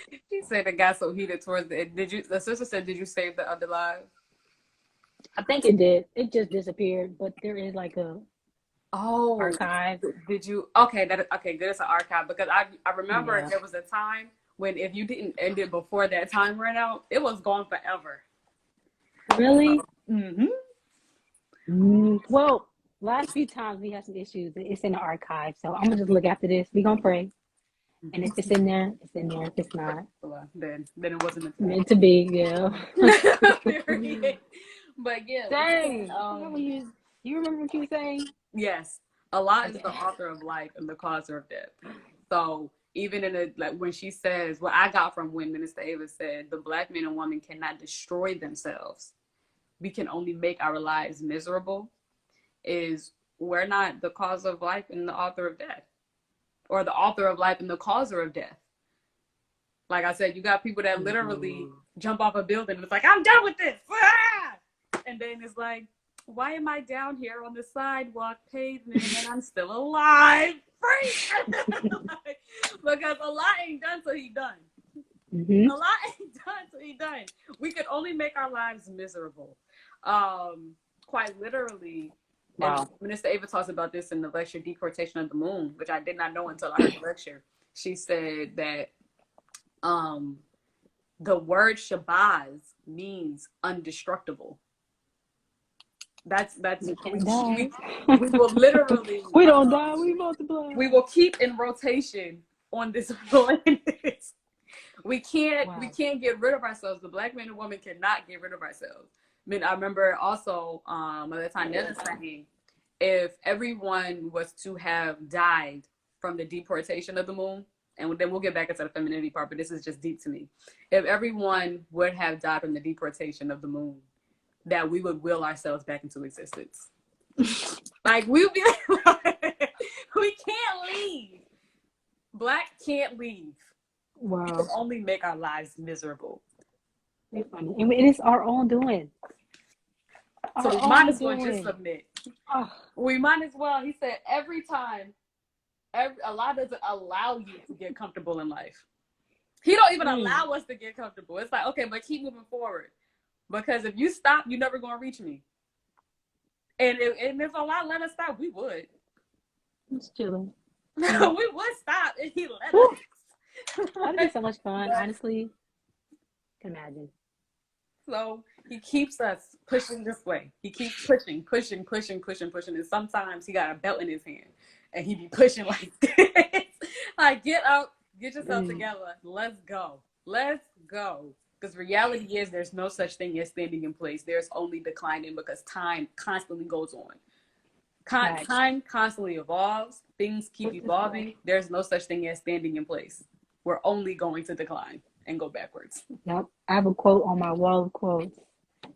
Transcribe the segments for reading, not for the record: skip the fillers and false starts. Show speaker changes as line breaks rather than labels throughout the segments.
She said it got so heated towards the end. The sister said, did you save the other live?
I think it did. It just disappeared, but there is like a
Oh,
archive.
did you? Okay, there's an archive because I remember
Yeah.
there was a time when if you didn't end it before that time ran out, it was gone forever.
Really?
Mm-hmm.
Well, last few times we had some issues. It's in the archive, so I'm gonna just look after this. We gonna pray, and if it's in there, it's in there. If it's not,
Well, then it wasn't
meant to be. Yeah.
period. But yeah,
Dang. You remember what you were saying?
yes, Allah is
Okay.
the author of life and the causer of death. So even in a like when she says what I got from when Minister Ava said the black man and woman cannot destroy themselves, we can only make our lives miserable. Is we're not the cause of life and the author of death, or the author of life and the causer of death. Like I said, you got people that literally jump off a building and it's like, I'm done with this. Ah! And then it's like, why am I down here on the sidewalk pavement and I'm still alive? Free! Because a lot ain't done till he done.
Mm-hmm.
A lot ain't done till he done. We could only make our lives miserable. Quite literally. Wow. And Minister Ava talks about this in the lecture Deportation of the Moon, which I did not know until I heard the lecture. She said that the word Shabazz means undestructible. That's
We can't die.
We will literally
We don't die. We multiply.
We will keep in rotation on this planet. We can't get rid of ourselves. The black man and woman cannot get rid of ourselves. I mean, I remember also at the time Ned was saying, if everyone was to have died from the deportation of the moon, and then we'll get back into the femininity part, but this is just deep to me. If everyone would have died from the deportation of the moon, that we would will ourselves back into existence. Like, we would be like, we can't leave. Black can't leave.
Wow.
We can only make our lives miserable.
It's funny. And it is our own doing.
So we might as well just submit. We might as well. He said every time, Allah doesn't allow you to get comfortable in life. He don't even allow us to get comfortable. It's like, okay, but keep moving forward. Because if you stop, you're never going to reach me. And if Allah let us stop, we would.
Just chilling.
We would stop if he let us.
That'd be so much fun, honestly. Can imagine.
So he keeps us pushing this way. He keeps pushing. And sometimes he got a belt in his hand and he be pushing like this. Like, get up, get yourself together. Let's go. Because reality is there's no such thing as standing in place. There's only declining because time constantly goes on. Time constantly evolves. Things keep evolving. There's no such thing as standing in place. We're only going to decline and go backwards.
Yep. I have a quote on my wall of quotes.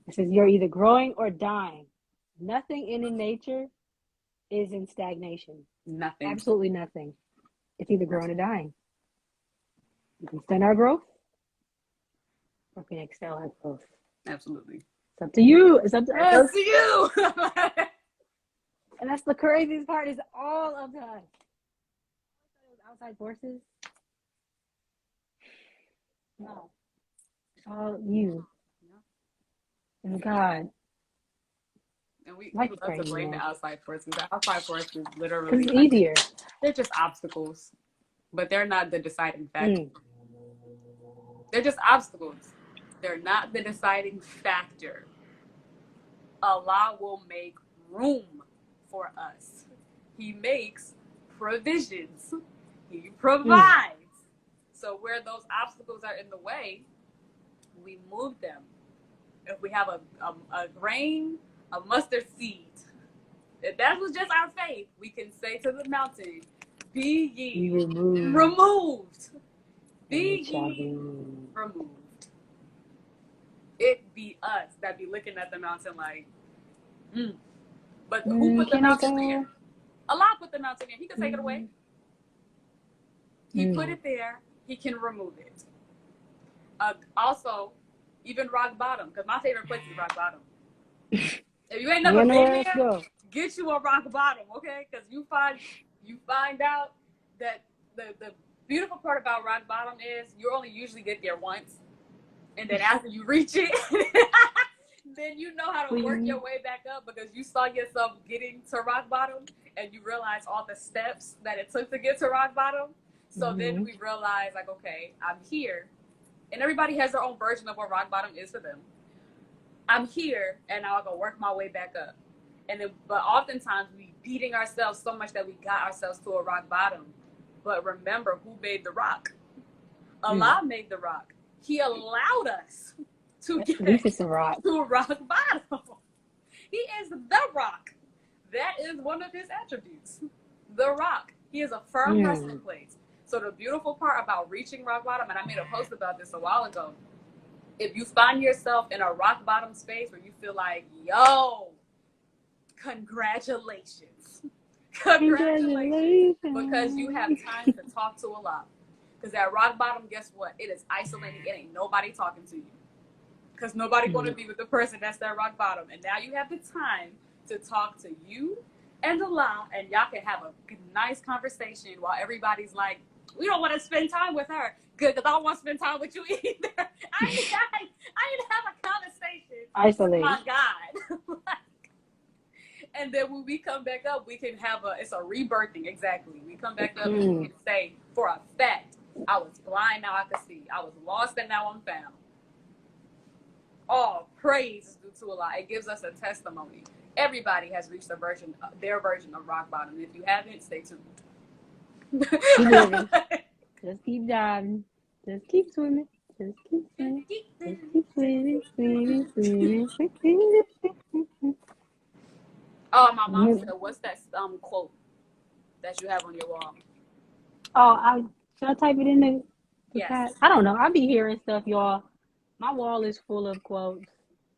It says, you're either growing or dying. Nothing in nature is in stagnation.
Nothing.
Absolutely nothing. It's either growing or dying. We can extend our growth or we can excel our growth.
Absolutely.
It's up to you. It's up to us.
It's up to you.
And that's the craziest part, is all of us. Outside forces. No. It's all you. And God.
And we love to blame the outside forces. The outside forces literally.
It's easier.
They're just obstacles. But they're not the deciding factor. They're just obstacles. They're not the deciding factor. Allah will make room for us. He makes provisions. He provides. So where those obstacles are in the way, we move them. If we have a grain, a mustard seed, if that was just our faith, we can say to the mountain, be ye removed. Be ye removed. It be us that be looking at the mountain like, But who put the mountain there? Allah put the mountain there. He can take it away. He put it there. He can remove it. Also, even rock bottom, because my favorite place is rock bottom. If you ain't never been there, get you a rock bottom, okay? Because you find out that the beautiful part about rock bottom is you only usually get there once, and then after you reach it, then you know how to work your way back up because you saw yourself getting to rock bottom, and you realize all the steps that it took to get to rock bottom. So then we realize, like, okay, I'm here, and everybody has their own version of what rock bottom is for them. I'm here, and now I go work my way back up. And then, but oftentimes we beating ourselves so much that we got ourselves to a rock bottom. But remember, who made the rock? Allah made the rock. He allowed us to get to a rock bottom. He is the rock. That is one of his attributes. The rock. He is a firm resting place. So the beautiful part about reaching rock bottom, and I made a post about this a while ago, if you find yourself in a rock bottom space where you feel like, yo, congratulations. Congratulations. Because you have time to talk to Allah. Because at rock bottom, guess what? It is isolated. It ain't nobody talking to you. Because nobody's going to be with the person that's at rock bottom. And now you have the time to talk to you and Allah, and y'all can have a nice conversation while everybody's like, we don't want to spend time with her. Good, because I don't want to spend time with you either. I need to have a conversation with my God. And then when we come back up, we can have it's a rebirthing, exactly. We come back up and we can say, for a fact, I was blind, now I can see. I was lost, and now I'm found. All praise is due to Allah. It gives us a testimony. Everybody has reached their version of rock bottom. If you haven't, stay tuned.
Keep living. Just keep diving. Just keep swimming. Just keep swimming. Just keep swimming, swimming, swimming, swimming.
Oh, my mom said, what's that quote that you have on your wall?
Oh, should I type it in the
yes.
chat? I don't know. I be hearing stuff, y'all. My wall is full of quotes.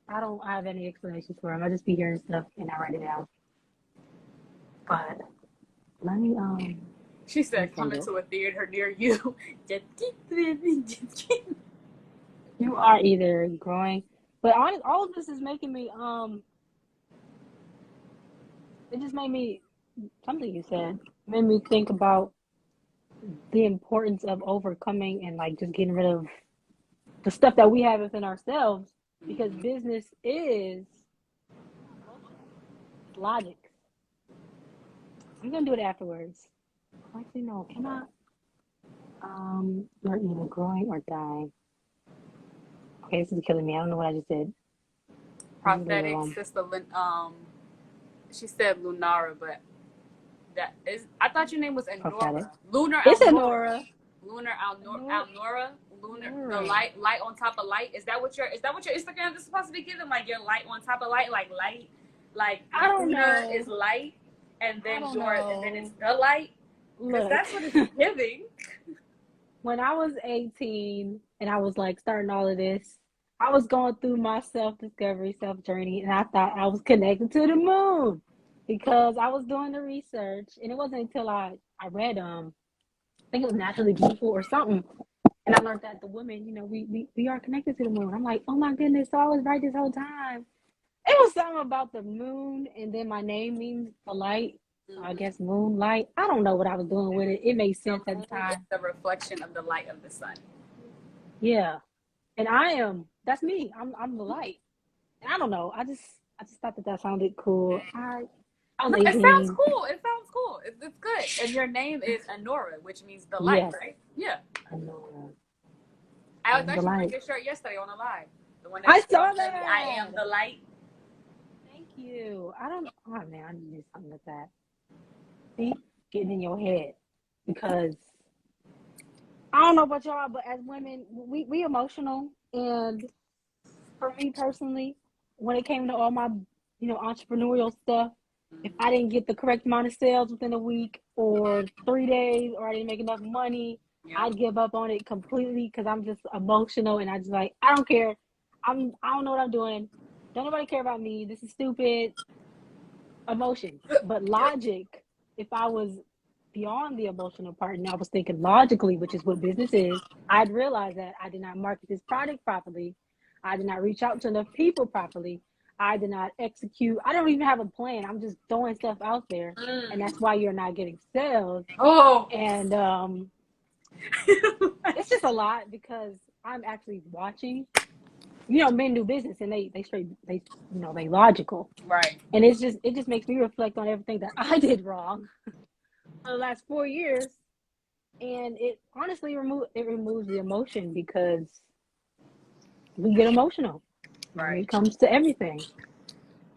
I don't have any explanations for them. I just be hearing stuff and I write it down. But let me
She said, "Coming to a theater near you." Just keep living. Just keep.
You are either growing, but all of this is making me It just made me something you said made me think about the importance of overcoming and like just getting rid of the stuff that we have within ourselves, because business is logic. I'm gonna do it afterwards. Actually, no. Can I? You're either growing or dying. Okay, this is killing me. I don't know what I just said.
Prophetic sister. She said Lunara, but that is. I thought your name was Anora. Lunar.
It's Anora.
Lunar Alnora. Lunar. The light on top of light. Is that what your Instagram is supposed to be giving? Like your light on top of light, like light. Like
I don't
lunar
know.
Is light, and then and then it's the light. Because that's what it's giving.
When I was 18 and I was like starting all of this, I was going through my self-discovery, self-journey, and I thought I was connected to the moon because I was doing the research, and it wasn't until I read I think it was Naturally Beautiful or something, and I learned that the women, we are connected to the moon. I'm like, oh my goodness, so I was right this whole time. It was something about the moon, and then my name means the light. So I guess moonlight. I don't know what I was doing with it. It made sense at the time.
The reflection of the light of the sun.
Yeah, and that's me. I'm the light. And I don't know. I just thought that sounded cool.
It sounds cool. It's good. And your name is Anora, which means the light, right? Yeah.
Anora.
I was actually wearing your shirt yesterday on a live. The one
I saw that.
I am the light.
Thank you. I need to do something with that. See, getting in your head, because I don't know about y'all, but as women, we emotional, and for me personally, when it came to all my entrepreneurial stuff, if I didn't get the correct amount of sales within a week or 3 days, or I didn't make enough money, I'd give up on it completely because I'm just emotional, and I just like, I don't care. I don't know what I'm doing. Don't nobody care about me. This is stupid. Emotions, but logic. If I was beyond the emotional part and I was thinking logically, which is what business is, I'd realize that I did not market this product properly. I did not reach out to enough people properly. I did not execute. I don't even have a plan. I'm just throwing stuff out there. And that's why you're not getting sales.
Oh.
And It's just a lot because I'm actually watching. You know, men do business and they logical.
Right.
And it just makes me reflect on everything that I did wrong for the last 4 years. And it honestly removes the emotion because we get emotional when it
Right.
comes to everything.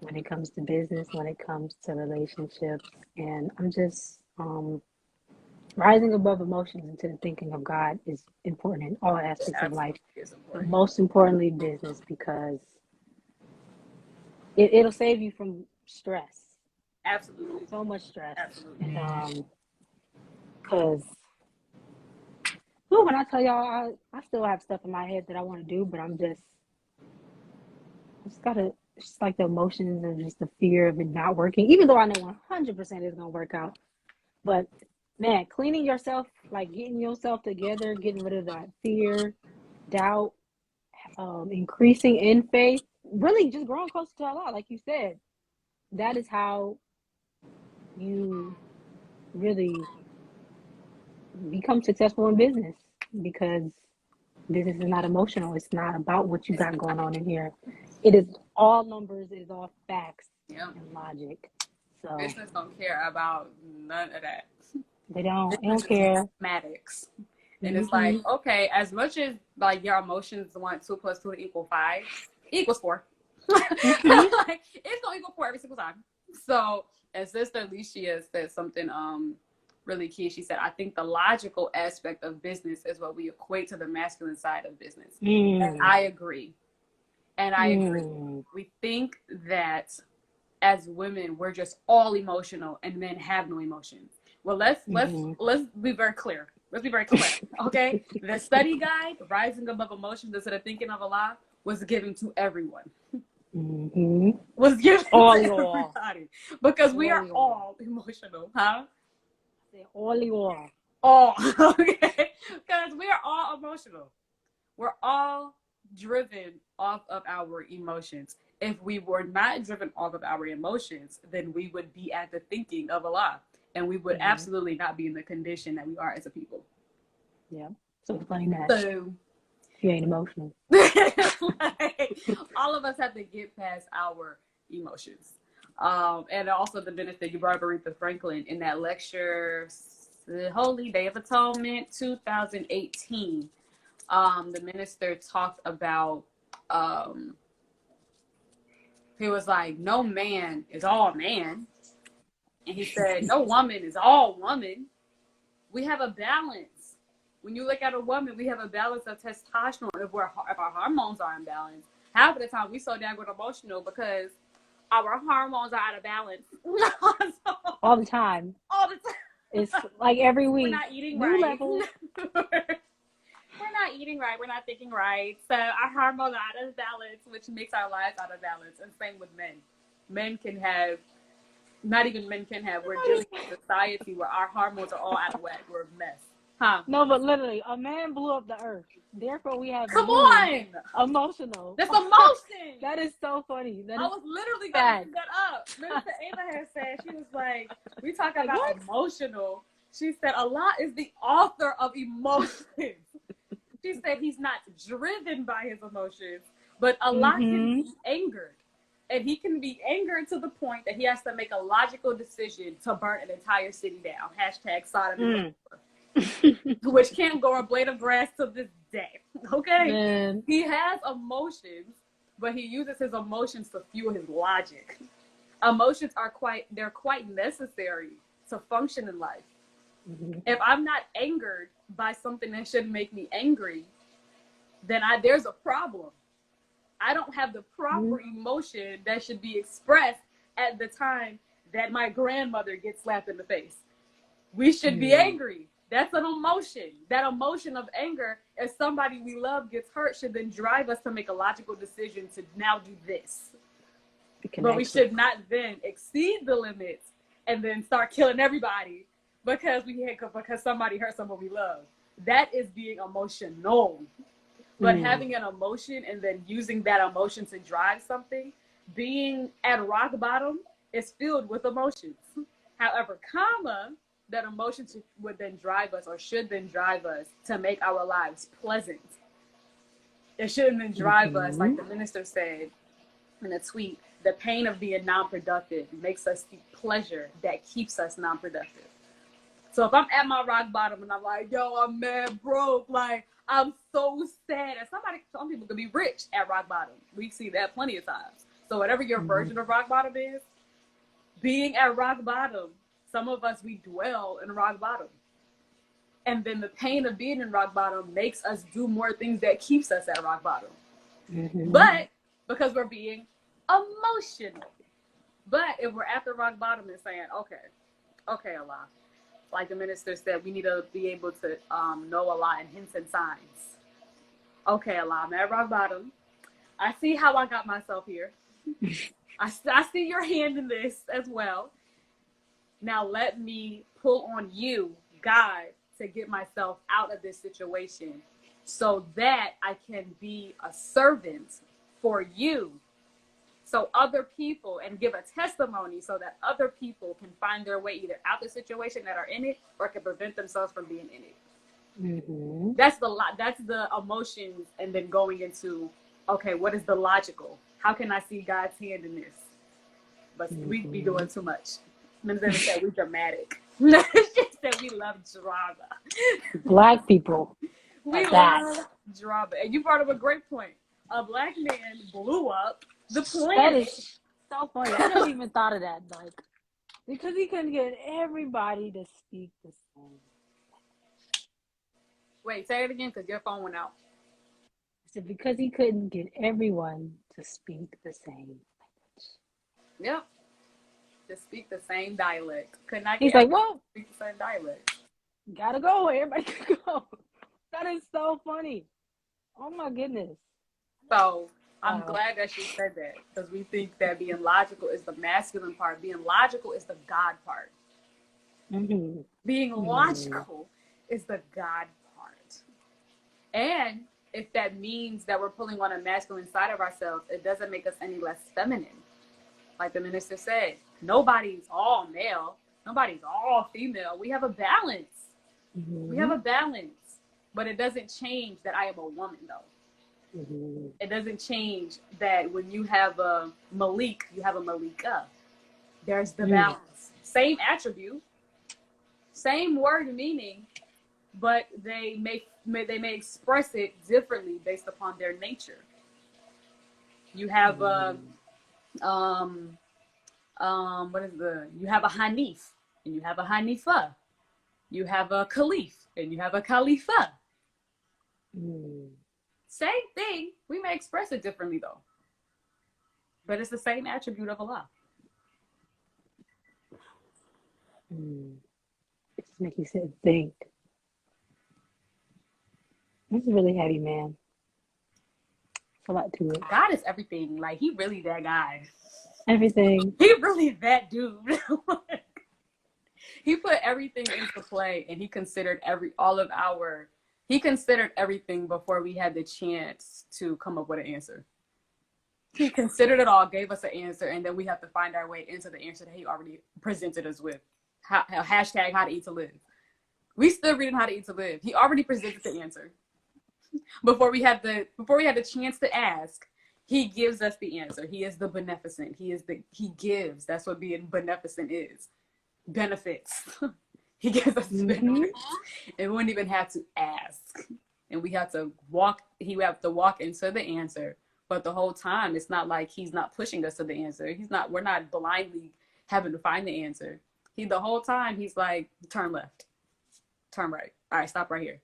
When it comes to business, when it comes to relationships. And I'm just rising above emotions into the thinking of God is important in all
It
aspects of life.
absolutely is
But
important.
most importantly, business because it'll save you from stress.
Absolutely.
So much stress.
Absolutely.
And because when I tell y'all I still have stuff in my head that I want to do, but I just gotta, it's just like the emotions and just the fear of it not working, even though I know 100% it's gonna work out. But man, cleaning yourself, like getting yourself together, getting rid of that fear, doubt, increasing in faith, really just growing closer to Allah, like you said. That is how you really become successful in business because business is not emotional. It's not about what you
It's
got going
not.
on in here. It is all numbers, it is all facts
Yeah.
and logic. So
Business don't care about none of that.
they
Business
don't
is
care.
mathematics. And it's like,
Mm-hmm.
okay, as much as like your emotions want 2 + 2 to equal 5, equals 4. Like
Mm-hmm.
it's gonna equal 4 every single time. So, and Sister Alicia said something really key. She said, I think the logical aspect of business is what we equate to the masculine side of business. And
Mm.
I agree. And I agree.
Mm.
We think that as women we're just all emotional and men have no emotions. Well,
Mm-hmm.
let's be very clear. Let's be very clear. Okay? The study guide, Rising Above Emotions Instead of Thinking of Allah, was given to everyone.
Mm-hmm.
Was given
All
to
y'all.
everybody. Because we
All
are
y'all.
all emotional, huh?
I said all y'all.
All. Okay? Because we are all emotional. We're all driven off of our emotions. If we were not driven off of our emotions, then we would be at the thinking of Allah, and we would
Mm-hmm.
absolutely not be in the condition that we are as a people.
Yeah. So funny that
So,
you ain't emotional.
like, all of us have to get past our emotions. And also the benefit you brought up Aretha Franklin in that lecture, The Holy Day of Atonement 2018. The minister talked about um, he was like, no man is all man. And he said, no woman is all woman. We have a balance. When you look at a woman, we have a balance of testosterone if our hormones are imbalanced. Half of the time, we so damn good emotional because our hormones are out of balance. So,
All the time.
all the time.
It's like every
We're
week.
not eating
New
right.
levels.
We're not eating right. We're not thinking right. So our hormones are out of balance, which makes our lives out of balance. And same with men. Men can have, not even men can have. We're dealing with society where our hormones are all out of whack. We're a mess. Huh?
No, but literally, a man blew up the earth. Therefore, we have
Come
men
on.
emotional.
That's emotion.
That is so funny. That
I
is
was literally going to
fact.
bring that up. Minister Ava had said, she was like, we talk
Like
about
what?
emotional. She said, Allah is the author of emotions. She said he's not driven by his emotions, but Allah can
Mm-hmm.
be angered. And he can be angered to the point that he has to make a logical decision to burn an entire city down. Hashtag Sodom and
Mm.
Gomorrah, which can't grow a blade of grass to this day. Okay?
Man.
He has emotions, but he uses his emotions to fuel his logic. Emotions are they're quite necessary to function in life.
Mm-hmm.
If I'm not angered by something that shouldn't make me angry, then there's a problem. I don't have the proper emotion that should be expressed at the time that my grandmother gets slapped in the face. We should be angry. That's an emotion. That emotion of anger, if somebody we love gets hurt, should then drive us to make a logical decision to now do this. But we should not then exceed the limits and then start killing everybody because somebody hurt someone we love. That is being emotional. But having an emotion and then using that emotion to drive something, being at rock bottom is filled with emotions. However, karma that emotions would then drive us, or should then drive us, to make our lives pleasant. It shouldn't then drive us, like the minister said in a tweet, the pain of being non-productive makes us seek pleasure that keeps us non-productive. So if I'm at my rock bottom and I'm like, yo, I'm mad broke, like, I'm so sad. And some people could be rich at rock bottom. We see that plenty of times. So whatever your version of rock bottom is, being at rock bottom, some of us, we dwell in rock bottom. And then the pain of being in rock bottom makes us do more things that keeps us at rock bottom. But because we're being emotional. But if we're at the rock bottom and saying, okay, Allah, like the minister said, we need to be able to know Allah and hints and signs. Okay, Allah, I'm at rock bottom. I see how I got myself here. I see your hand in this as well. Now let me pull on you, God, to get myself out of this situation so that I can be a servant for you. So other people, and give a testimony so that other people can find their way either out the situation that are in it, or can prevent themselves from being in it. That's the emotions, and then going into, okay, what is the logical? How can I see God's hand in this? But we be doing too much. Minister said we dramatic. It's just that we love drama.
Black people.
We love drama. And you brought up a great point. A black man blew up the planet.
That is so funny. I never even thought of that. Like, because he couldn't get everybody to speak the same.
Wait, say it again, because your phone went out.
I said because he couldn't get everyone to speak the same language.
Yep. To speak the same dialect. Could not get
He's like, whoa,
speak the same dialect.
Gotta go. Everybody can go. That is so funny. Oh my goodness.
So I'm glad that she said that, because we think that being logical is the masculine part. Being logical is the God part. Being logical is the God part. And if that means that we're pulling on a masculine side of ourselves, it doesn't make us any less feminine. Like the minister said, nobody's all male. Nobody's all female. We have a balance. We have a balance. But it doesn't change that I am a woman, though. It doesn't change that when you have a Malik, you have a Malika. There's the balance. Same attribute, same word meaning, but they may express it differently based upon their nature. You have you have a Hanif, and you have a Hanifa. You have a Khalif, and you have a Khalifa. Same thing. We may express it differently, though. But it's the same attribute of Allah.
It just makes you sit and think. This is really heavy, man. It's a lot to it.
God is everything. Like, he really that guy.
Everything.
He really that dude. He put everything into play, and he considered he considered everything before we had the chance to come up with an answer. He considered it all, gave us an answer, and then we have to find our way into the answer that he already presented us with. Hashtag how to eat to live. We still reading how to eat to live. He already presented the answer. Before we had the chance to ask, he gives us the answer. He is the beneficent. He gives. That's what being beneficent is. Benefits. He gives us benefits. And we wouldn't even have to ask. And we have to walk into the answer. But the whole time, it's not like he's not pushing us to the answer. We're not blindly having to find the answer. The whole time he's like, turn left, turn right. All right, stop right here.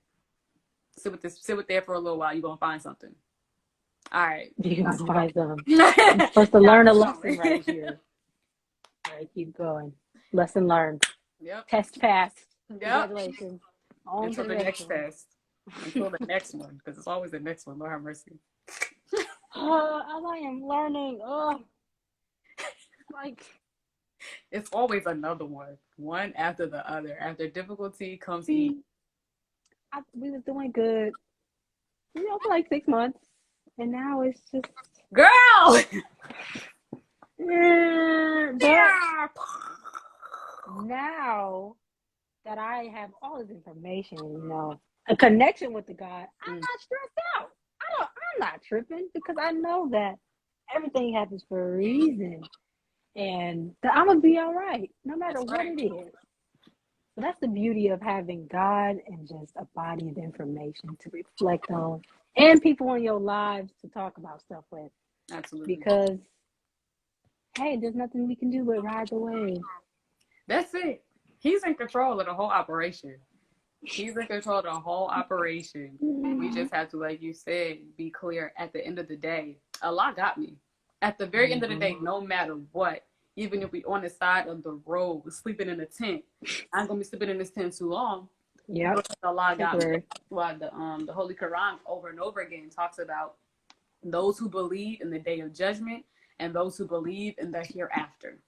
Sit with there for a little while. You're gonna find something. All right.
You're gonna find something. You're supposed to learn a lesson right here. All right, keep going. Lesson learned.
Yep.
Test passed.
Yep.
Congratulations. On
Until
to
the next
one.
test. Until the next one, because it's always the next one. Lord have mercy.
I am learning. Like,
it's always another one after the other. After difficulty comes ease.
We was doing good, for like 6 months, and now it's just
girl.
Now that I have all this information, a connection with the God, I'm not stressed out. I'm not tripping because I know that everything happens for a reason, and that I'm gonna be all right no matter
That's
what
right.
it is. So that's the beauty of having God and just a body of information to reflect on, and people in your lives to talk about stuff with.
Absolutely.
Because hey, there's nothing we can do but ride the wave.
That's it. He's in control of the whole operation. He's in control of the whole operation. We just have to, like you said, be clear. At the end of the day, Allah got me. At the very end of the day, no matter what, even if we on the side of the road sleeping in a tent, I'm gonna be sleeping in this tent too long.
Yep.
Because Allah got me.
Temporary.
That's why the Holy Quran over and over again talks about those who believe in the day of judgment and those who believe in the hereafter.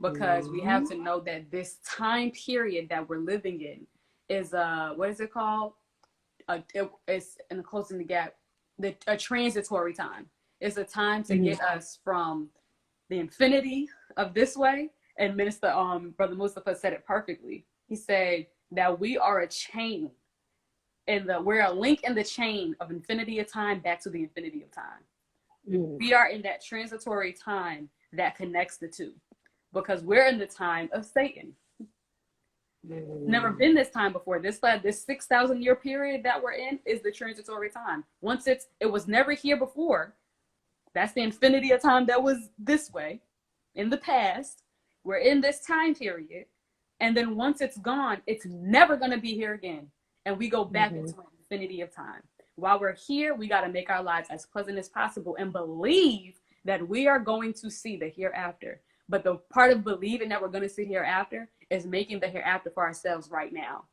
Because we have to know that this time period that we're living in is what is it called? It's in closing the gap. A transitory time. It's a time to get us from the infinity of this way. And Minister Brother Mustafa said it perfectly. He said that we are a chain, and we're a link in the chain of infinity of time back to the infinity of time. We are in that transitory time that connects the two, because we're in the time of Satan. Never been this time before. This 6,000 year period that we're in is the transitory time. Once it was never here before. That's the infinity of time that was this way in the past. We're in this time period, and then once it's gone, it's never going to be here again, and we go back into an infinity of time. While we're here, we got to make our lives as pleasant as possible and believe that we are going to see the hereafter. But the part of believing that we're going to see hereafter is making the hereafter for ourselves right now.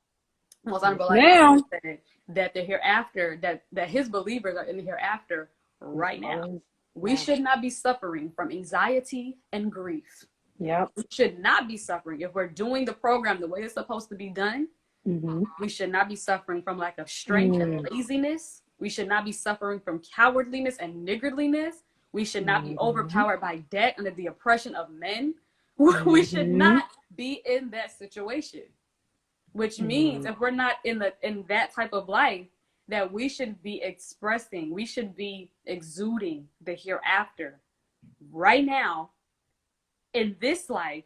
Most honorable said that the hereafter, that his believers are in the hereafter right now. We should not be suffering from anxiety and grief.
Yep.
We should not be suffering. If we're doing the program the way it's supposed to be done, we should not be suffering from lack of strength and laziness. We should not be suffering from cowardliness and niggardliness. We should not be overpowered by debt under the oppression of men. We should not be in that situation. Which means if we're not in that type of life, that we should be expressing, we should be exuding the hereafter right now in this life.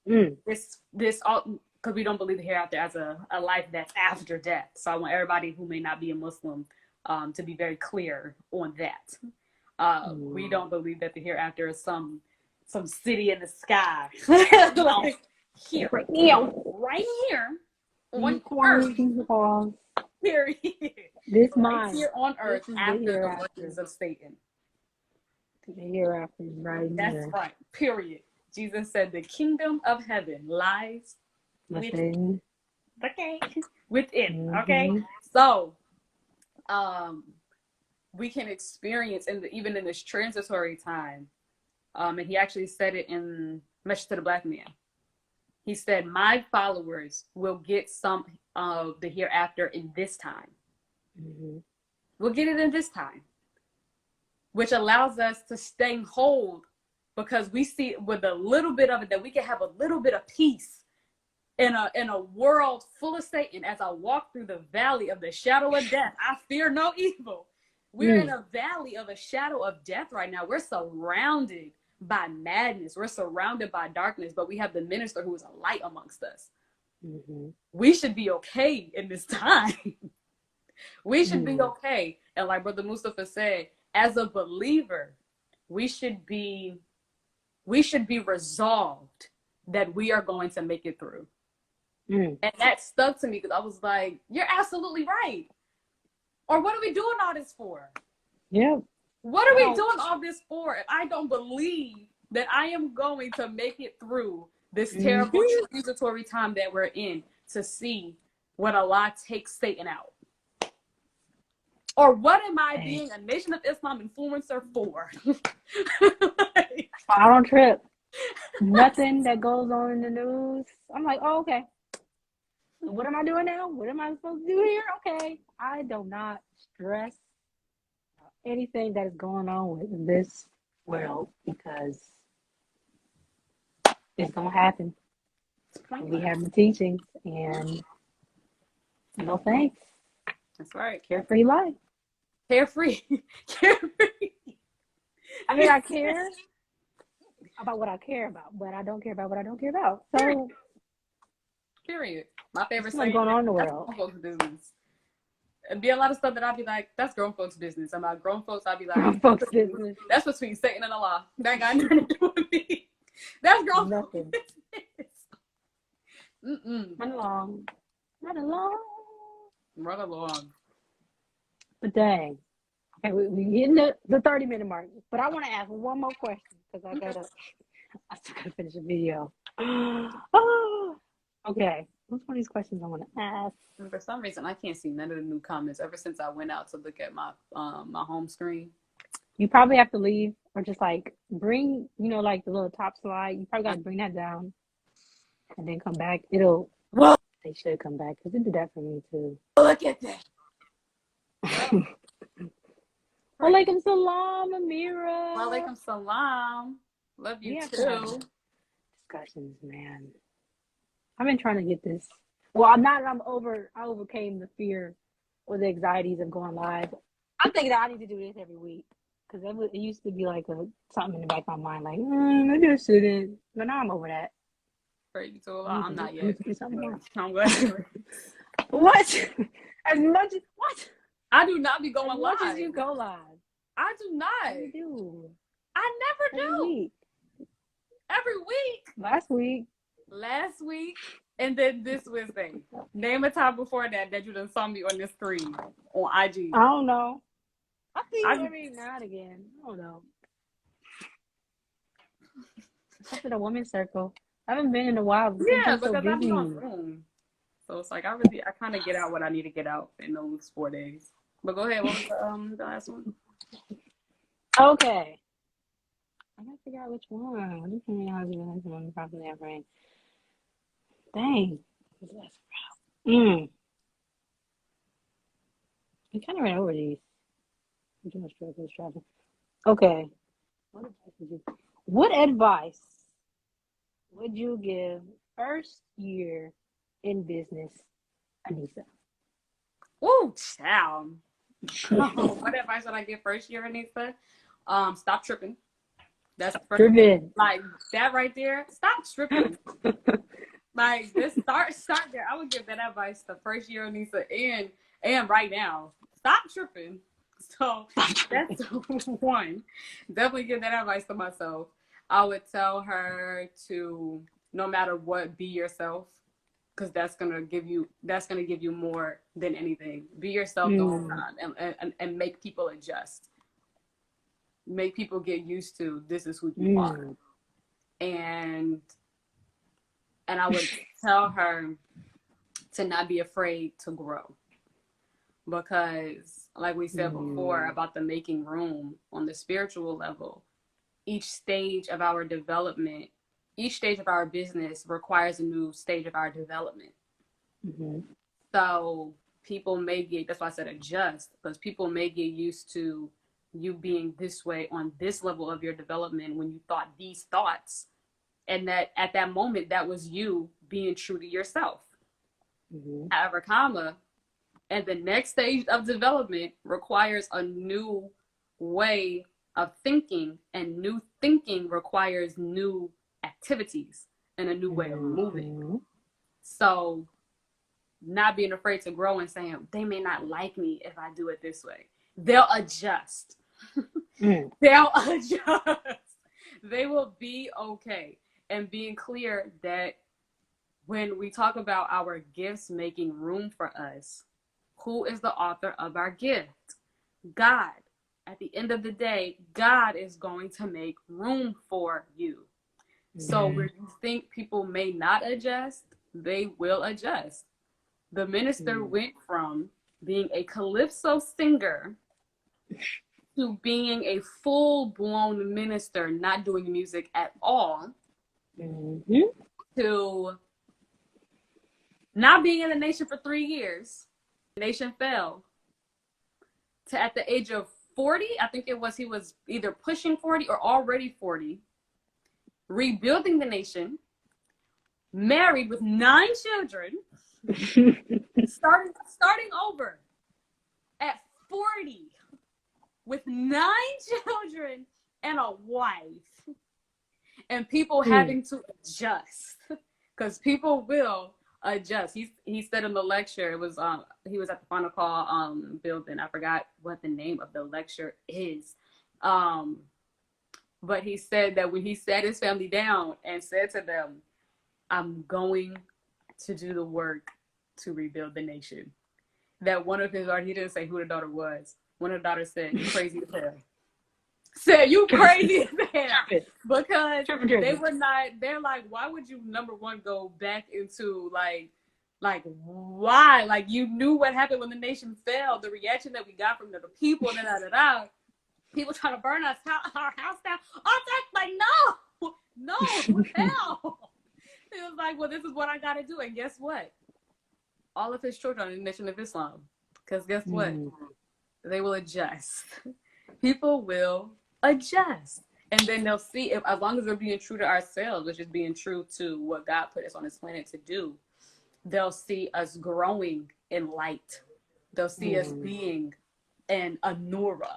This all because we don't believe the hereafter as a life that's after death. So I want everybody who may not be a Muslim to be very clear on that. We don't believe that the hereafter is some city in the sky. Like here, right here on earth. Period.
This
right
mind
here on earth after the workings of Satan.
The hereafter is right
That's
here.
right. Period. Jesus said the kingdom of heaven lies within. Okay. Within. Okay. So we can experience even in this transitory time. And he actually said it in Message to the Black Man. He said, my followers will get some of the hereafter in this time. We'll get it in this time, which allows us to stay hold, because we see with a little bit of it that we can have a little bit of peace in a world full of Satan. As I walk through the valley of the shadow of death, I fear no evil. We're in a valley of a shadow of death right now. We're surrounded by madness. We're surrounded by darkness, but we have the minister who is a light amongst us. We should be okay in this time. We should be okay. And like Brother Mustafa said, as a believer, we should be resolved that we are going to make it through. And that stuck to me, because I was like, you're absolutely right. Or what are we doing all this for?
Yeah.
What are we doing all this for if I don't believe that I am going to make it through this terrible transitory time that we're in to see what Allah takes Satan out? Or what am I being a Nation of Islam influencer for?
I don't trip. Nothing that goes on in the news. I'm like, oh, okay. What am I doing now? What am I supposed to do here? Okay. I do not stress anything that is going on with this world, because it's going to happen. We have the teachings, and no thanks.
That's right.
Carefree life.
Carefree. Carefree.
I mean, I care about what I care about, but I don't care about what I don't care about. So,
period. My favorite
what's
saying
going on in the
is, that's
world?
grown folks' business. It'd be a lot of stuff that I'd be like, that's grown folks' business. And by grown folks, I'd be like,
Grown folks' business.
that's between Satan and Allah. That got nothing to do with me. That's grown folks' business.
Run along. Run along.
Run along.
But dang. Okay, we hitting the 30-minute mark. But I want to ask one more question because I still gotta finish the video. Oh, okay. What's one of these questions I want to ask?
And for some reason, I can't see none of the new comments ever since I went out to look at my my home screen.
You probably have to leave or just like bring, like the little top slide. You probably got to bring that down and then come back. They should come back because it did that for me too.
Look at that.
Walaikum salam, Amira.
Walaikum salam. Love you too.
Discussions, man. I've been trying to get this. Well, I overcame the fear or the anxieties of going live. I'm thinking that I need to do this every week because it used to be like something in the back of my mind, like I just shouldn't. But now I'm over that.
Praise to Allah. I'm not yet.
I'm glad. What? As much as what?
I do not be going live.
As much as you go live.
I do not.
You do.
I never do. Every week. Last week. And then this Wednesday. Name a time before that you done saw me on this screen on IG.
I don't know. I think every now and again. I don't know. Up in a women's circle. I haven't been in a while.
Yeah, because I'm on Zoom. So it's like I kind of get out what I need to get out in those 4 days. But go ahead. What was the last one?
Okay. I gotta figure out which one. Dang. We kind of ran over these. Okay. What advice would you give first year in business, Aneesa?
Ooh, child. What advice would I give first year, Aneesa? Stop tripping. That's
tripping.
Like that right there. Stop tripping. Like just start there. I would give that advice the first year, Aneesa, and right now. Stop tripping. So that's one. Definitely give that advice to myself. I would tell her to, no matter what, be yourself, because that's gonna give you more than anything. Be yourself the whole time, and make people adjust. Make people get used to this is who you are. And I would tell her to not be afraid to grow. Because, like we said before about the making room on the spiritual level, each stage of our development, each stage of our business requires a new stage of our development. So people may that's why I said adjust, because people may get used to you being this way on this level of your development when you thought these thoughts, and that at that moment that was you being true to yourself. However, and the next stage of development requires a new way of thinking, and new thinking requires new activities and a new way of moving. So not being afraid to grow and saying they may not like me if I do it this way. They'll adjust. They'll adjust. They will be okay. And being clear that when we talk about our gifts making room for us, who is the author of our gift? God. At the end of the day, God is going to make room for you. So when you think people may not adjust, they will adjust. The minister went from being a calypso singer to being a full-blown minister, not doing music at all, to not being in the nation for 3 years. The nation fell. To at the age of 40, I think he was either pushing 40 or already 40, rebuilding the nation, married with 9 children, starting over at 40 with 9 children and a wife, and people having to adjust, because people will adjust. He said in the lecture, it was he was at the final call building. I forgot what the name of the lecture is. But he said that when he sat his family down and said to them, I'm going to do the work to rebuild the nation, that one of his daughters, he didn't say who the daughter was, one of the daughters said, you crazy as hell. Said, you crazy as hell. Because they were not, they're like, why would you, number one, go back into like why? Like, you knew what happened when the nation fell, the reaction that we got from the people, people trying to burn our house down. I was like, no, hell. He was like, well, this is what I got to do. And guess what? All of his children are in the Nation of Islam. Because guess what? They will adjust. People will adjust. And then they'll see, if as long as we're being true to ourselves, which is being true to what God put us on this planet to do, they'll see us growing in light. They'll see us being an Anura.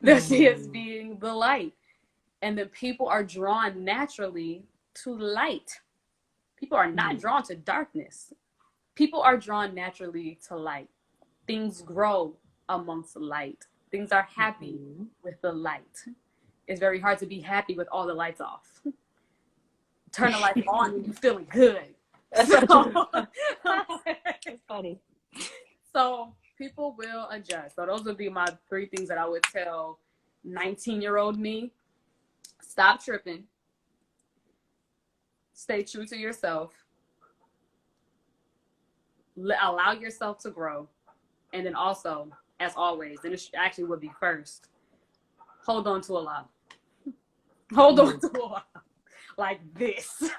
They'll see us being the light. And then people are drawn naturally to light. People are not drawn to darkness. People are drawn naturally to light. Things grow amongst light. Things are happy with the light. It's very hard to be happy with all the lights off. Turn the lights on when you're feeling good.
That's funny.
So people will adjust. So those would be my 3 things that I would tell 19-year-old me. Stop tripping. Stay true to yourself. Allow yourself to grow. And then also, as always, and it actually would be first, hold on to Allah. Hold on to Allah. Like this.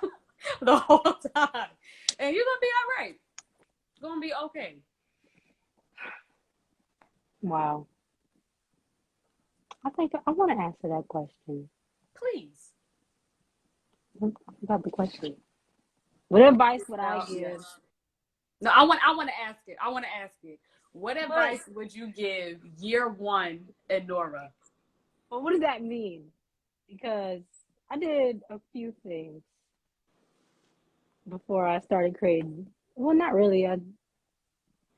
The whole time. And you're going to be all right. It's going to be okay.
Wow. I think I want to answer that question.
Please.
I forgot the question. What advice would I give?
Yes. No, I want to ask it. What advice would you give year 1 at Nora?
Well, what does that mean? Because I did a few things before I started creating. Well, not really. I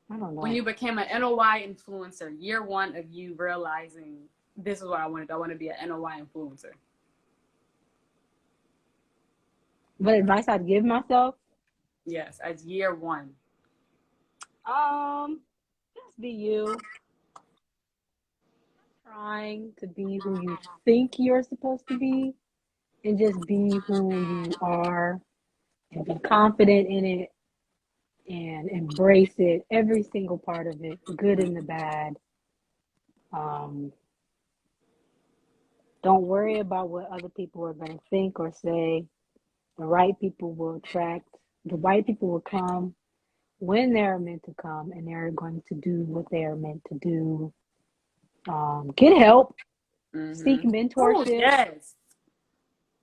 don't know.
When you became an NOI influencer, year 1 of you realizing this is what I wanted. I want to be an NOI influencer.
What advice I'd give myself?
Yes, as year 1.
Just be you. Trying to be who you think you're supposed to be, and just be who you are, and be confident in it, and embrace it, every single part of it, the good and the bad. Don't worry about what other people are going to think or say. The right people will attract. The right people will come when they're meant to come, and they're going to do what they are meant to do. Get help. Seek mentorship.
Ooh, yes.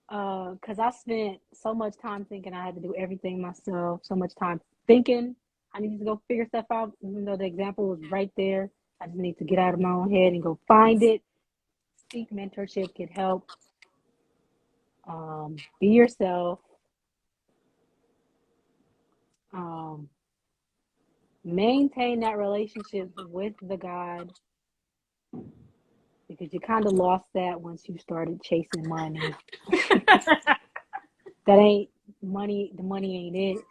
Because I spent so much time thinking I had to do everything myself, so much time thinking I need to go figure stuff out, even though the example was right there. I just need to get out of my own head and go find it. Seek mentorship, get help. Be yourself. Maintain that relationship with the God, because you kind of lost that once you started chasing money. That ain't money. The money ain't it.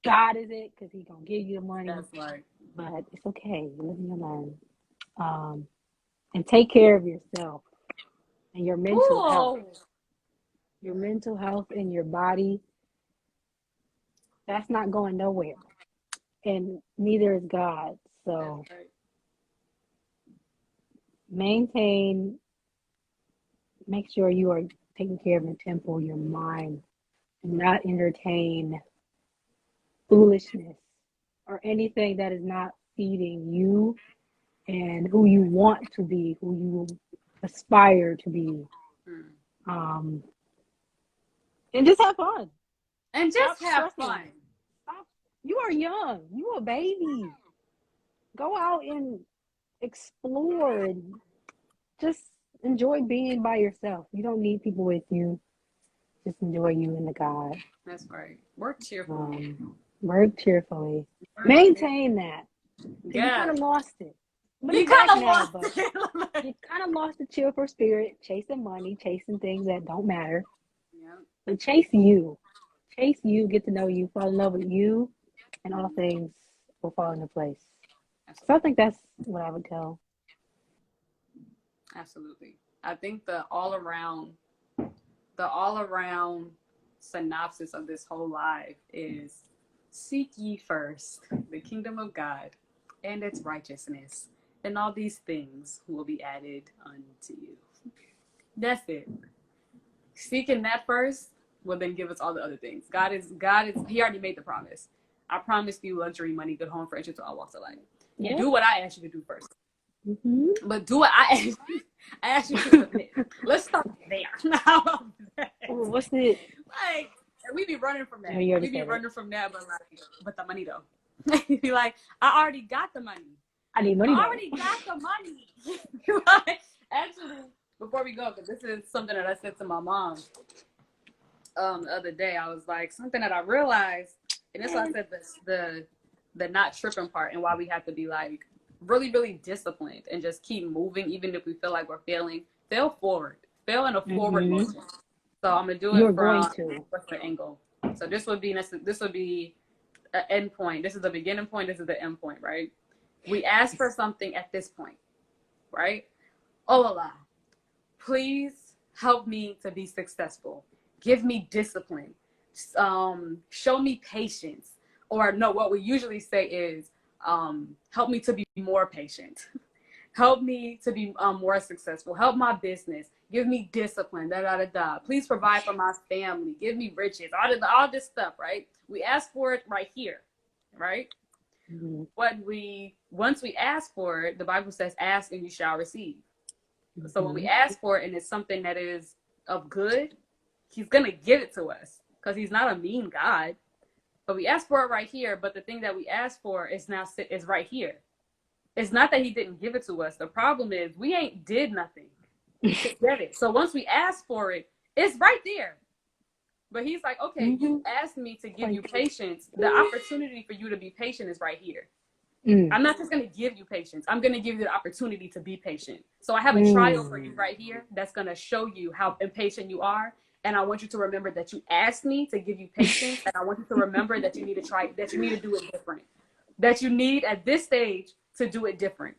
God is it, because He's gonna give you the money.
That's right.
But it's okay. You're living your life. And take care of yourself and your mental health. Your mental health and your body. That's not going nowhere. And neither is God. So maintain, make sure you are taking care of your temple, your mind. Do not entertain foolishness or anything that is not feeding you and who you want to be, who you aspire to be. And just have fun.
And
Stop
just have
stressing.
fun.
Stop. You are young. You a baby. Go out and explore and just enjoy being by yourself. You don't need people with you. Just enjoy you and the God.
That's right. Work cheerfully.
Work cheerfully.
Work
Maintain that. Because you kind
Yeah.
of lost it. But
You
it's back
kind of
now.
lost
But
it.
you kind of lost the cheerful spirit, chasing money, chasing things that don't matter.
Yeah.
But chase you. Chase you, get to know you, fall in love with you, and all things will fall into place. So I think that's what I would tell.
Absolutely. I think the all around synopsis of this whole life is seek ye first the kingdom of God and its righteousness, and all these things will be added unto you. That's it. Seeking that first will then give us all the other things. God is he already made the promise. I promised you luxury, money, good home, friendship to all walks of life. You
Yeah.
do what I asked you to do first.
Mm-hmm.
But do what I asked you to submit. Let's start there. How about that?
What's the
Like, we be running from that.
you
We be
said
running
it.
from that, but the money though. You be like, I already got the money.
I need money.
I already got the money. Like, actually, before we go, because this is something that I said to my mom the other day. I was like, something that I realized, and this is why I said this, the not tripping part, and why we have to be like really, really disciplined and just keep moving, even if we feel like we're failing. Fail forward. Fail in a forward motion. So I'm gonna do
You're
it from
going to.
what's the angle? So this would be an end point. This is the beginning point. This is the end point, right? We ask for something at this point, right? Oh Allah, please help me to be successful. Give me discipline. Show me patience. Or no, what we usually say is, help me to be more patient. Help me to be more successful. Help my business. Give me discipline. Da da da da. Please provide for my family. Give me riches. All this stuff, right? We ask for it right here, right?
Mm-hmm.
Once we ask for it, the Bible says, "Ask and you shall receive." Mm-hmm. So when we ask for it and it's something that is of good, He's gonna give it to us because He's not a mean God. But we ask for it right here. But the thing that we ask for is right here. It's not that He didn't give it to us. The problem is we ain't did nothing to get it. So once we ask for it, it's right there. But He's like, okay, you asked me to give you patience. The opportunity for you to be patient is right here. I'm not just going to give you patience. I'm going to give you the opportunity to be patient. So I have a trial for you right here that's going to show you how impatient you are. And I want you to remember that you asked me to give you patience. And I want you to remember that you need to do it different. That you need at this stage to do it different.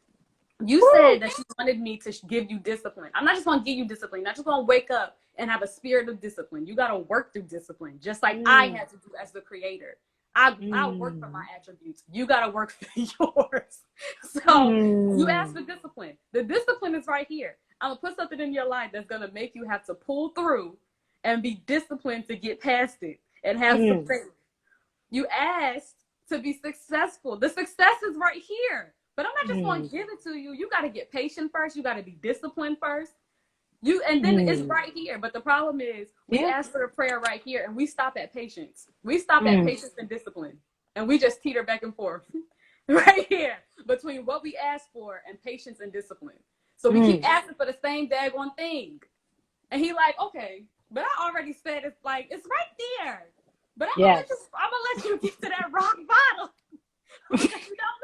You said that you wanted me to give you discipline. I'm not just going to give you discipline. I'm not just going to wake up and have a spirit of discipline. You got to work through discipline, just like I had to do as the creator. I work for my attributes. You got to work for yours. So you ask for discipline. The discipline is right here. I'm going to put something in your life that's going to make you have to pull through and be disciplined to get past it and have some faith. You asked to be successful. The success is right here. But I'm not just going to give it to you. You got to get patient first. You got to be disciplined first. And then it's right here. But the problem is we ask for the prayer right here and we stop at patience. We stop at patience and discipline. And we just teeter back and forth right here between what we ask for and patience and discipline. So we keep asking for the same daggone thing. And He like, okay, but I already said it's right there. But I'm gonna let you get to that rock bottom.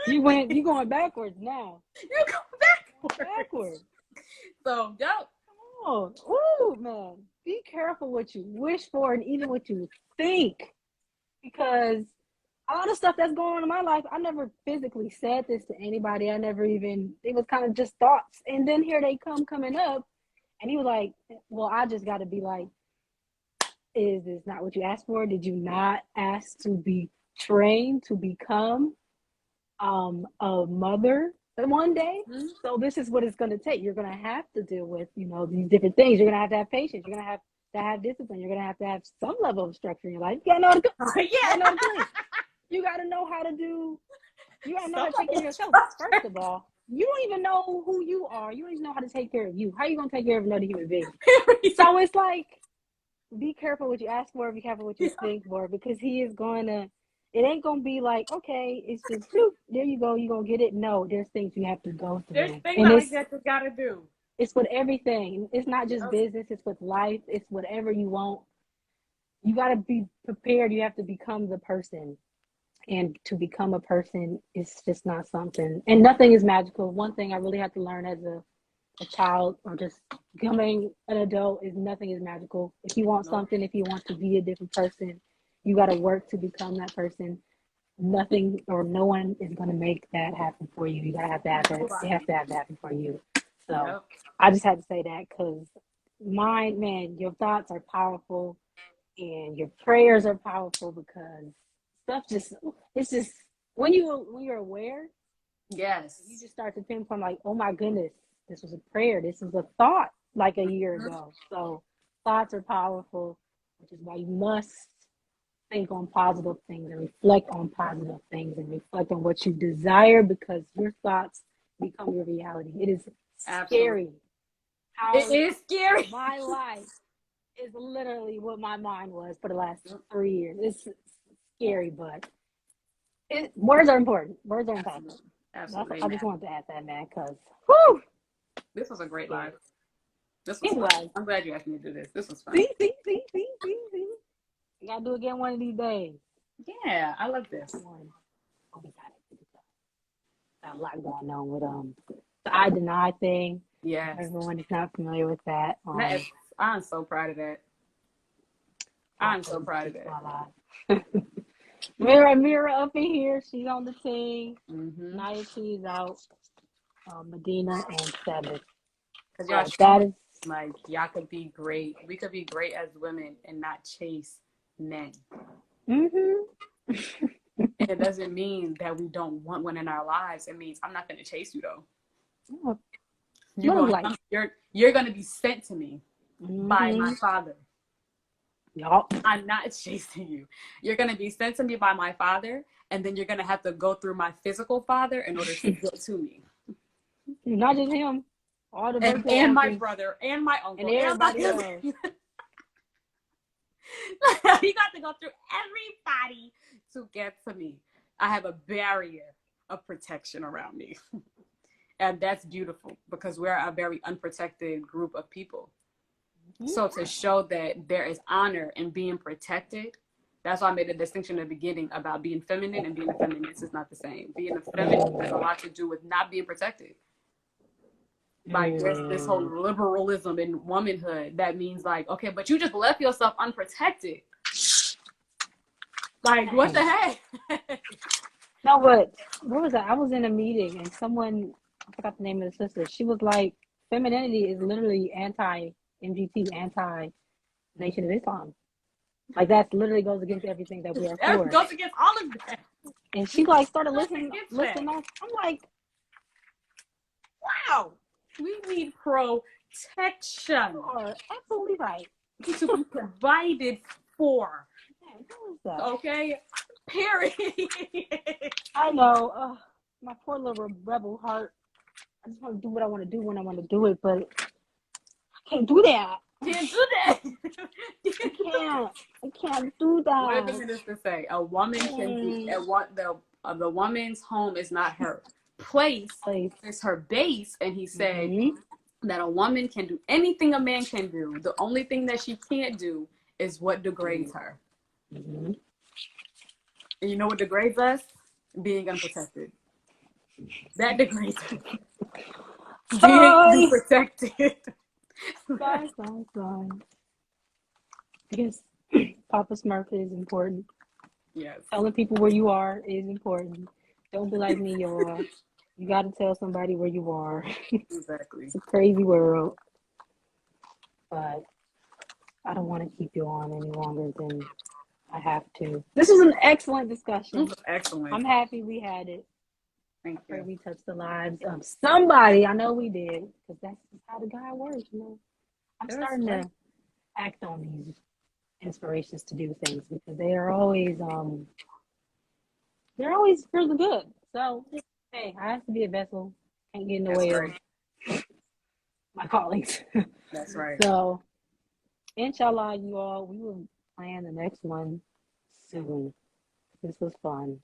You going backwards now.
You go backwards. So, yo.
Come on. Ooh, man. Be careful what you wish for and even what you think. Because a lot of stuff that's going on in my life, I never physically said this to anybody. It was kind of just thoughts. And then here they coming up. And he was like, well, I just got to be like, is this not what you asked for? Did you not ask to be trained to become a mother one day? So this is what it's going to take. You're going to have to deal with, these different things. You're going to have patience. You're going to have discipline. You're going to have some level of structure in your life. You got to know how to cook. You got to know how to do. You got to know how to take care of yourself. First of all, you don't even know who you are. You don't even know how to take care of you. How are you going to take care of another human being? So it's like, be careful what you ask for, be careful what you think for, because he is going to, it ain't going to be like, okay, it's just, bloop, there you go, you're going to get it. No, there's things you have to go
There's
through.
things
And
like that you gotta do.
it's with everything. It's not just
Yep.
business, it's with life, it's whatever you want. You got to be prepared. You have to become the person. And to become a person is just not something, and nothing is magical. One thing I really had to learn as a child or just becoming an adult is nothing is magical. If you want
Nope.
something, if you want to be a different person, you got to work to become that person. Nothing or no one is going to make that happen for you. You got to have that. It has to have that happen for you. So
Yep.
I just had to say that because mine, man, your thoughts are powerful and your prayers are powerful because stuff just, it's just, when you're aware,
Yes.
you just start to pinpoint like, oh my goodness, this was a prayer, this was a thought like a year ago. So thoughts are powerful, which is why you must think on positive things and reflect on positive things and reflect on what you desire, because your thoughts become your reality. It is scary
Absolutely.
how
It is scary.
my life is literally what my mind was for the last 3 years. It's scary, but words are important. Words are impactful.
Absolutely.
I just wanted to add that, man, because whoo,
This was a great live. This was
it
fun.
was.
I'm glad you asked me to do this. This was fun.
See. We gotta do it again one of these days.
Yeah, I love this.
Oh, we got it. Got a lot going on with the I deny thing.
Yes.
Everyone is not familiar with that.
I'm so proud of that. I'm so proud of that.
Mira up in here. She's on the team.
Mm-hmm.
Naya T is out. Medina and Sabbath.
Because
That is
like, y'all could be great. We could be great as women and not chase men.
Mm-hmm.
And it doesn't mean that we don't want one in our lives. It means I'm not going to chase you though.
Oh,
You're going to be sent to me by my father.
Yup.
I'm not chasing you. You're going to be sent to me by my father, and then you're going to have to go through my physical father in order to get to me.
Not just him. All the
and my brother and my uncle
and everybody else.
You got to go through everybody to get to me. I have a barrier of protection around me. And that's beautiful because we're a very unprotected group of people. Mm-hmm. So to show that there is honor in being protected, that's why I made a distinction in the beginning about being feminine and being a feminist is not the same. Being a feminist has a lot to do with not being protected. Like this whole liberalism in womanhood that means like, okay, but you just left yourself unprotected. Like, what the heck?
No, but what was that? I was in a meeting and someone, I forgot the name of the sister. She was like, femininity is literally anti-MGT, anti-Nation of Islam. Like that literally goes against everything that we are for.
It goes against all of that.
And she like started listening. I'm like, wow.
We need protection.
You are absolutely right.
To be provided for. Okay? Period.
I know. My poor little rebel heart. I just want to do what I want to do when I want to do it, but I can't do that.
Can't do that.
I can't do that.
What did the minister say? A woman can be the woman's home is not her place. It's her base. And he said that a woman can do anything a man can do. The only thing that she can't do is what degrades her. Mm-hmm. And you know what degrades us? Being unprotected. That degrades us. Being protected.
Sorry. Yes, Papa Smurf is important.
Yes.
Telling people where you are is important. Don't be like me, y'all. You got to tell somebody where you are.
Exactly.
It's a crazy world. But I don't want to keep you on any longer than I have to. This was an excellent discussion.
Excellent.
I'm happy we had it.
Thank you.
I pray we touched the lives of somebody. I know we did, because that's how the guy works, you know. I'm starting to act on these inspirations to do things because they are always for the good. So hey, I have to be a vessel. Can't get in the way of my colleagues.
That's right.
So inshallah, you all, we will plan the next one soon. This was fun.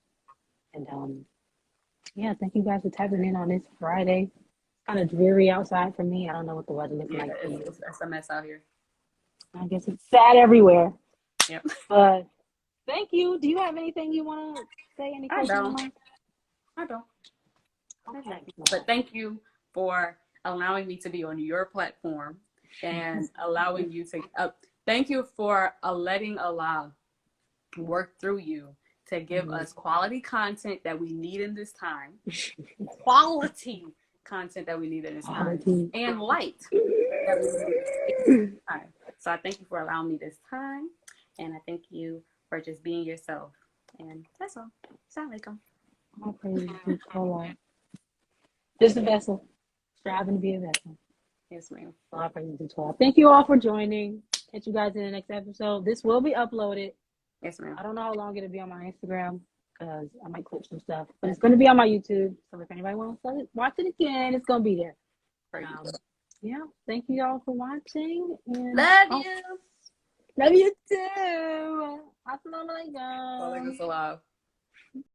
And yeah, thank you guys for tapping in on this Friday. Kind of dreary outside for me. I don't know what the weather looks
Yeah,
like for you.
it's a mess out here.
I guess it's sad everywhere.
Yep.
But thank you. Do you have anything you want to say? Any closing remarks?
I don't.
Okay.
But thank you for allowing me to be on your platform and allowing you to. Thank you for letting Allah work through you to give us quality content that we need in this time. Quality content that we need in this time, and light that we need in this time. So I thank you for allowing me this time, and I thank you for just being yourself. And that's all. Assalamu alaikum.
All praise to Allah. Just a vessel, striving to be a vessel.
Yes, ma'am.
All praise to Allah. Thank you all for joining. Catch you guys in the next episode. This will be uploaded.
Yes, ma'am.
I don't know how long it'll be on my Instagram because I might clip some stuff, but it's going to be on my YouTube. So if anybody wants to watch it again, it's going to be there. Yeah, thank you all for watching. And
Love you.
Love you too. Assalamu alaikum.
Wa alaikum salam.